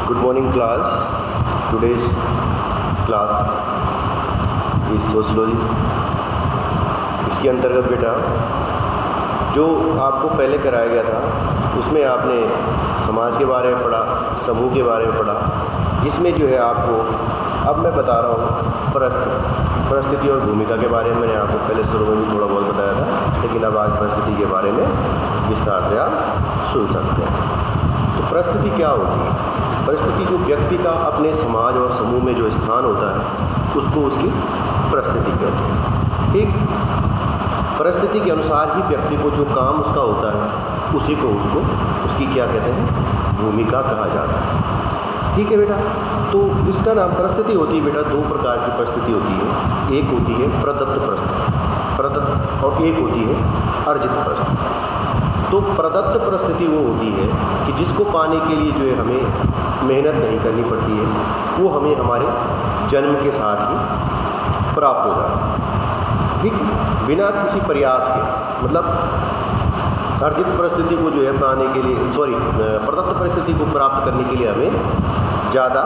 Good morning class. Today's class is sociology. इसके अंतर्गत बेटा जो आपको पहले कराया गया था उसमें आपने समाज के बारे में पढ़ा, समूह के बारे में पढ़ा, जिसमें जो है आपको अब मैं बता रहा हूँ परिस्थिति और भूमिका के बारे में। मैंने आपको पहले शुरू में भी थोड़ा बहुत बताया था, लेकिन अब आज परिस्थिति के बारे में विस्तार से आप सुन सकते हैं। तो परिस्थिति क्या होती है? परिस्थिति जो व्यक्ति का अपने समाज और समूह में जो स्थान होता है उसको उसकी परिस्थिति कहते हैं। ठीक, परिस्थिति के अनुसार ही व्यक्ति को जो काम उसका होता है उसी को उसकी क्या कहते हैं, भूमिका कहा जाता है। ठीक है बेटा, तो इसका नाम परिस्थिति होती है बेटा, दो प्रकार की परिस्थिति होती है। एक होती है प्रदत्त परिस्थिति, और एक होती है अर्जित परिस्थिति। तो प्रदत्त परिस्थिति वो होती है कि जिसको पाने के लिए जो है हमें मेहनत नहीं करनी पड़ती है, वो हमें हमारे जन्म के साथ ही प्राप्त हो जाती है। ठीक, बिना किसी प्रयास के, मतलब अर्जित परिस्थिति को जो है पाने के लिए प्रदत्त परिस्थिति को प्राप्त करने के लिए हमें ज़्यादा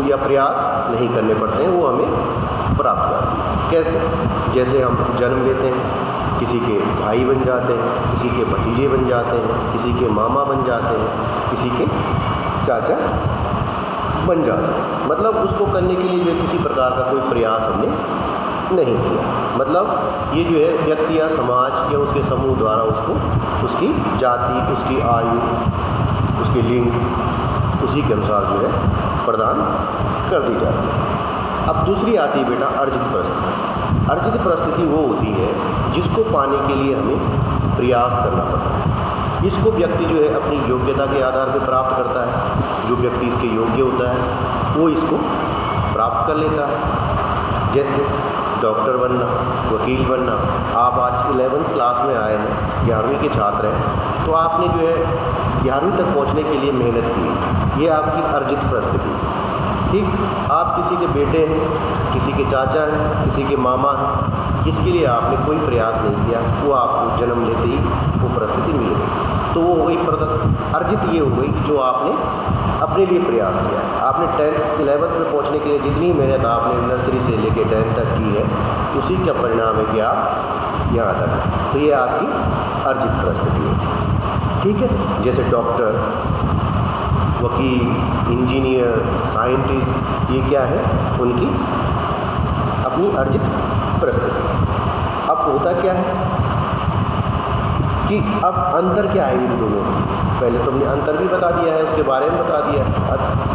या प्रयास नहीं करने पड़ते हैं, वो हमें प्राप्त होती है। कैसे? जैसे हम जन्म लेते हैं, किसी के भाई बन जाते हैं, किसी के भतीजे बन जाते हैं, किसी के मामा बन जाते हैं, किसी के चाचा बन जाते हैं। मतलब उसको करने के लिए जो है किसी प्रकार का कोई प्रयास हमने नहीं किया। मतलब ये जो है व्यक्ति या समाज या उसके समूह द्वारा उसको उसकी जाति, उसकी आयु, उसके लिंग, उसी के अनुसार जो है प्रदान कर दी जाती है। अब दूसरी आती है बेटा अर्जित परिस्थिति। अर्जित परिस्थिति वो होती है जिसको पाने के लिए हमें प्रयास करना पड़ता है। इसको व्यक्ति जो है अपनी योग्यता के आधार पर प्राप्त करता है। जो व्यक्ति इसके योग्य होता है वो इसको प्राप्त कर लेता है। जैसे डॉक्टर बनना, वकील बनना। आप आज 11th क्लास में आए हैं, 11वीं के छात्र हैं, तो आपने जो है 11वीं तक पहुंचने के लिए मेहनत की। ये आपकी अर्जित परिस्थिति है। ठीक, आप किसी के बेटे हैं, किसी के चाचा हैं, किसी के मामा हैं, जिसके लिए आपने कोई प्रयास नहीं किया, वो आपको जन्म लेते ही वो परिस्थिति मिल गई। तो वो हो गई प्रदत्त। अर्जित ये हो गई कि जो आपने अपने लिए प्रयास किया है। आपने 10th 11th में पहुंचने के लिए जितनी मेहनत आपने नर्सरी से लेकर 10th तक की है, उसी का परिणाम है कि आप यहाँ तक। तो ये आपकी अर्जित परिस्थिति है। ठीक है, जैसे डॉक्टर, वकील, इंजीनियर, साइंटिस्ट, ये क्या है, उनकी अपनी अर्जित परिस्थिति। अब होता क्या है कि अब अंतर क्या है इन दोनों में? पहले तो हमने अंतर भी बता दिया है, उसके बारे में बता दिया है।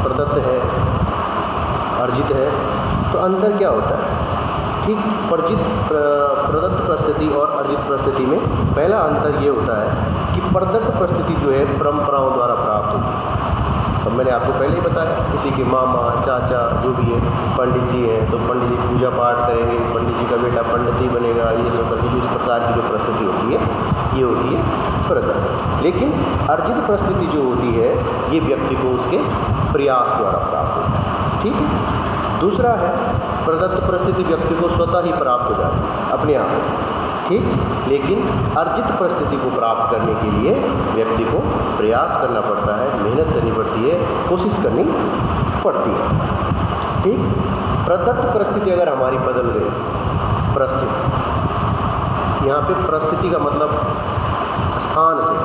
प्रदत्त है, अर्जित है, तो अंतर क्या होता है? ठीक, प्रदत्त परिस्थिति और अर्जित परिस्थिति में पहला अंतर ये होता है कि प्रदत्त परिस्थिति जो है परंपराओं द्वारा प्राप्त होती है। अब मैंने आपको पहले ही बताया, किसी के मामा, चाचा, जो भी है, पंडित जी हैं तो पंडित जी पूजा पाठ करेंगे, पंडित जी का बेटा पंडित ही बनेगा, ये सब करके इस प्रकार की जो परिस्थिति होती है ये होती है प्रदत्त। लेकिन अर्जित परिस्थिति जो होती है ये व्यक्ति को उसके प्रयास द्वारा प्राप्त होती है। ठीक है, दूसरा है प्रदत्त परिस्थिति व्यक्ति को स्वतः ही प्राप्त हो जाती है अपने आप। ठीक, लेकिन अर्जित परिस्थिति को प्राप्त करने के लिए व्यक्ति को प्रयास करना पड़ता है, मेहनत करनी पड़ती है, कोशिश करनी पड़ती है। ठीक, प्रदत्त परिस्थिति अगर हमारी बदल गई, परिस्थिति, यहाँ पे परिस्थिति का मतलब स्थान से,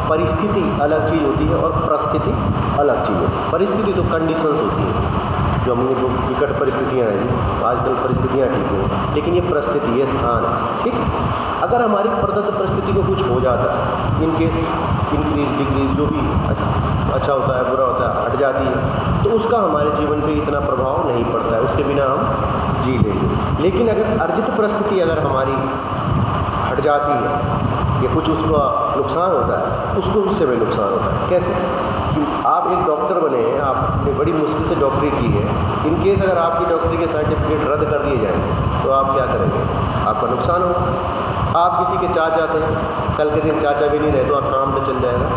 परिस्थिति अलग चीज़ होती है और परिस्थिति अलग चीज़ होती है। परिस्थिति तो कंडीशंस होती है, जो हमने जो विकट परिस्थितियाँ हैं, आजकल परिस्थितियाँ ठीक हो, लेकिन ये परिस्थिति, ये स्थान है। ठीक, अगर हमारी प्रदत्त परिस्थिति को कुछ हो जाता है, इनकेस इंक्रीज डिक्रीज जो भी अच्छा होता है बुरा होता है हट जाती है, तो उसका हमारे जीवन पे इतना प्रभाव नहीं पड़ता है, उसके बिना हम जी लेंगे। लेकिन अगर अर्जित परिस्थिति अगर हमारी हट जाती है या कुछ उसका नुकसान होता है, उसको उससे भी नुकसान होता है। कैसे? कि आप एक डॉक्टर बने हैं, आपने बड़ी मुश्किल से डॉक्टरी की है, इनकेस अगर आपकी डॉक्टरी के सर्टिफिकेट रद्द कर दिए जाएँ तो आप क्या करेंगे? आपका नुकसान होगा। आप किसी के चाचा थे, कल के दिन चाचा भी नहीं रहे तो आप काम पे चल जाएगा।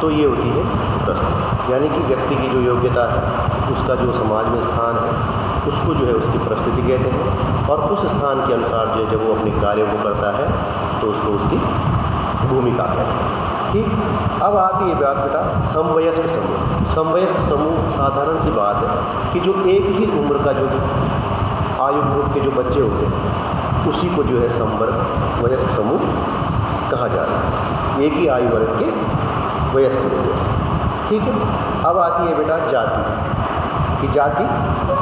तो ये होती है परिस्थिति, यानी कि व्यक्ति की जो योग्यता है, उसका जो समाज में स्थान है, उसको जो है उसकी परिस्थिति कहते हैं। और उस स्थान के अनुसार जो है जब वो अपने कार्यों को करता है तो उसको उसकी भूमिका कहते हैं। ठीक। अब आती है बात बेटा समवयस्क समूह। समवयस्क समूह साधारण सी बात है कि जो एक ही उम्र का जो आयु ग्रुप के जो बच्चे होते हैं उसी को जो है समवयस्क समूह कहा जाता है, एक ही आयु वर्ग के वयस्क लोगों से। ठीक है। अब आती है बेटा जाति, कि जाति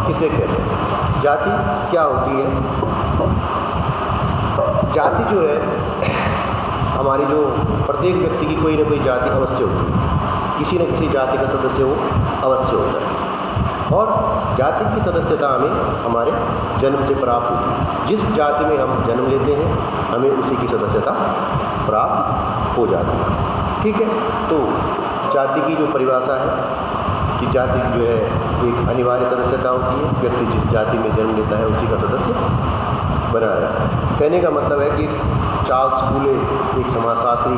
किसे कहते हैं, जाति क्या होती है। जाति जो है हमारी जो प्रत्येक व्यक्ति की कोई ना कोई जाति अवश्य होती है, किसी न किसी जाति का सदस्य वो अवश्य होता है, और जाति की सदस्यता हमें हमारे जन्म से प्राप्त होती है। जिस जाति में हम जन्म लेते हैं हमें उसी की सदस्यता प्राप्त हो जाती है। ठीक है। तो जाति की जो परिभाषा है कि जाति जो है एक अनिवार्य सदस्यता होती है, व्यक्ति जिस जाति में जन्म लेता है उसी का सदस्य बना रहता है। कहने का मतलब है कि चार्ल्स फूले एक समाजशास्त्री,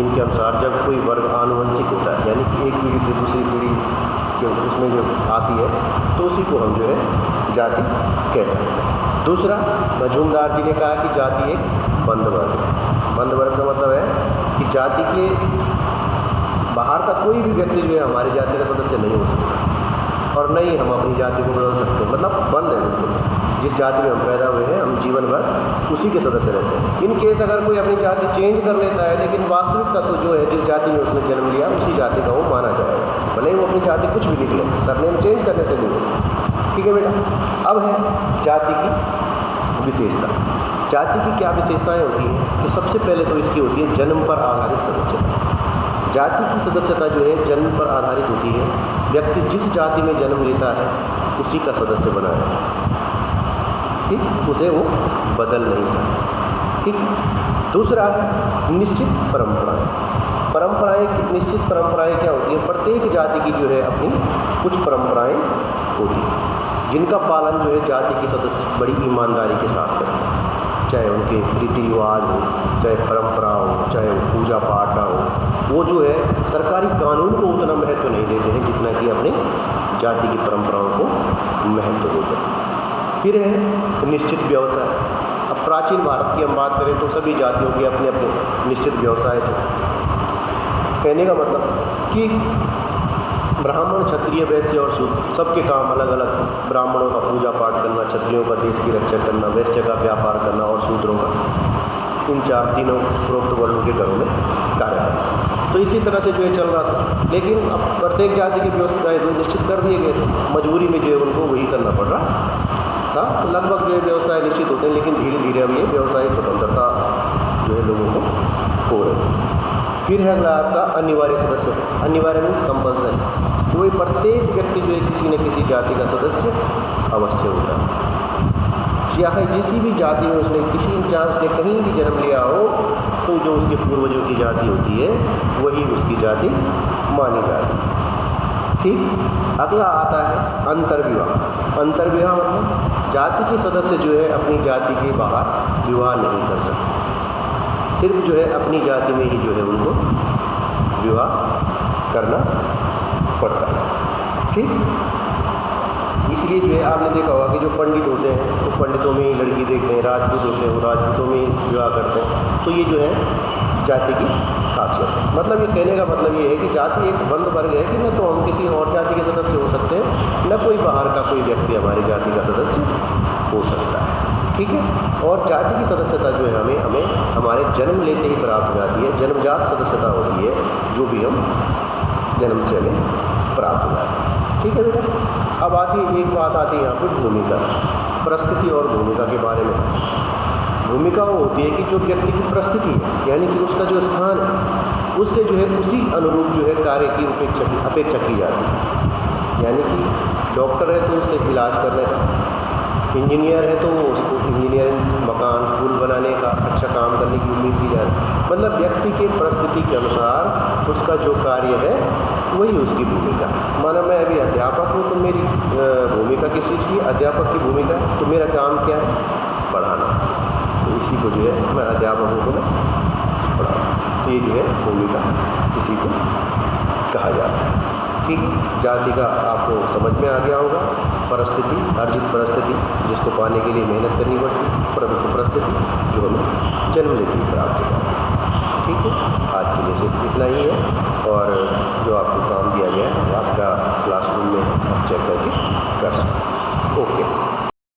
इनके अनुसार जब कोई वर्ग आनुवंशिक होता है यानी कि एक पीढ़ी से दूसरी पीढ़ी के उसमें जो आती है तो उसी को हम जो है जाति कह सकते हैं। दूसरा, मजूमदार जी ने कहा कि जाति एक बंद वर्ग है। बंद वर्ग का मतलब है कि जाति के बाहर का कोई भी व्यक्ति जो है हमारी जाति का सदस्य नहीं हो सकता और न ही हम अपनी जाति को बदल सकते, मतलब बंद है बिल्कुल। जिस जाति में हम पैदा हुए हैं हम जीवन भर उसी के सदस्य रहते हैं। इन केस अगर कोई अपनी जाति चेंज कर लेता है लेकिन वास्तविक का तो जो है जिस जाति में उसने जन्म लिया उसी जाति का वो माना जाएगा, भले ही वो अपनी जाति कुछ भी निकले, सरनेम चेंज करने से नहीं होगा। ठीक है बेटा। अब है जाति की विशेषता। जाति की क्या विशेषताएँ होती हैं कि सबसे पहले तो इसकी होती है जन्म पर आधारित सदस्यता। जाति की सदस्यता जो है जन्म पर आधारित होती है, व्यक्ति जिस जाति में जन्म लेता है उसी का सदस्य बना है। ठीक, उसे वो बदल नहीं सकता। ठीक। दूसरा है निश्चित परंपराएं। परंपराएं, निश्चित परंपराएं क्या होती है, प्रत्येक जाति की जो है अपनी कुछ परंपराएं होती हैं जिनका पालन जो है जाति के सदस्य बड़ी ईमानदारी के साथ करते हैं, चाहे उनके रीति रिवाज हो, चाहे परंपरा हो, चाहे वो पूजा पाठ हो, वो जो है सरकारी कानून को उतना महत्व नहीं देते हैं जितना कि अपने जाति की परंपराओं को महत्व देते हैं। फिर है निश्चित व्यवसाय। अब प्राचीन भारत की हम बात करें तो सभी जातियों के अपने अपने निश्चित व्यवसाय थे। कहने का मतलब कि ब्राह्मण, क्षत्रिय, वैश्य और शूद्र सबके काम अलग अलग। ब्राह्मणों का पूजा पाठ करना, क्षत्रियों का देश की रक्षा करना, वैश्य का व्यापार करना और शूद्रों का इन तीनों उपरोक्त वर्णों के घरों में कार्य करना। तो इसी तरह से जो है चल रहा था, लेकिन अब प्रत्येक जाति की व्यवस्थाएं जो निश्चित कर दिए गए थे, मजबूरी में जो है उनको वही करना पड़ रहा था। तो लगभग जो है व्यवसाय निश्चित होते हैं, लेकिन धीरे धीरे अब ये व्यवसाय स्वतंत्रता जो है लोगों को हो रही है। फिर है अगला आपका अनिवार्य सदस्य। अनिवार्य मीन्स कंपल्सरी। कोई प्रत्येक व्यक्ति जो है किसी न किसी जाति का सदस्य अवश्य होता है, चाहे किसी भी जाति में उसने कहीं भी जन्म लिया हो तो जो उसके पूर्वजों की जाति होती है वही उसकी जाति मानी जाती है। ठीक। अगला आता है अंतर्विवाह। अंतर्विवाह मतलब जाति के सदस्य जो है अपनी जाति के बाहर विवाह नहीं कर सकते, सिर्फ जो है अपनी जाति में ही जो है उनको विवाह करना पड़ता है। ठीक। इसलिए जो है आपने देखा होगा कि जो पंडित होते हैं तो पंडितों में ही लड़की देखते हैं, राजपूत होते हैं वो राजपूतों में ही विवाह करते हैं। तो ये जो है जाति की खासियत है। मतलब ये कहने का मतलब ये है कि जाति एक बंद वर्ग है कि न तो हम किसी और जाति के सदस्य हो सकते हैं, न कोई बाहर का कोई व्यक्ति हमारी जाति का सदस्य हो सकता है। ठीक है। और जाति की सदस्यता जो है हमें हमारे जन्म लेते ही प्राप्त हो जाती है, जन्मजात सदस्यता होती है जो भी हम जन्म से हमें प्राप्त हो जाती है। ठीक है बेटा। अब आती है एक बात आती है यहाँ पर भूमिका, परिस्थिति और भूमिका के बारे में। भूमिका वो होती है कि जो व्यक्ति की परिस्थिति है यानी कि उसका जो स्थान है उससे जो है उसी अनुरूप जो है कार्य की अपेक्षा की जाती है। यानी कि डॉक्टर है तो उससे इलाज करने का, इंजीनियर है तो उसको इंजीनियरिंग, मकान, पुल बनाने का अच्छा काम करने की उम्मीद की जाती है। मतलब व्यक्ति के परिस्थिति के अनुसार उसका जो कार्य है वही उसकी भूमिका। माना मैं अभी अध्यापक हूँ तो मेरी भूमिका किस चीज़ की, अध्यापक की भूमिका है, तो मेरा काम क्या है, पढ़ाना। तो इसी को जो है मैं अध्यापक हूँ तो मैं पढ़ाऊँ, ये जो है भूमिका इसी को कहा जाता है। ठीक। जाति का आपको समझ में आ गया होगा। परिस्थिति, अर्जित परिस्थिति जिसको पाने के लिए मेहनत करनी पड़ती है, प्रदत्त परिस्थिति जो हमें जन्म लेती है प्राप्त होता है। ठीक है, आज के लिए सिर्फ इतना ही है। और जो आपको काम दिया गया है आपका क्लासरूम में आप चेक करके कर सकते हैं। ओके।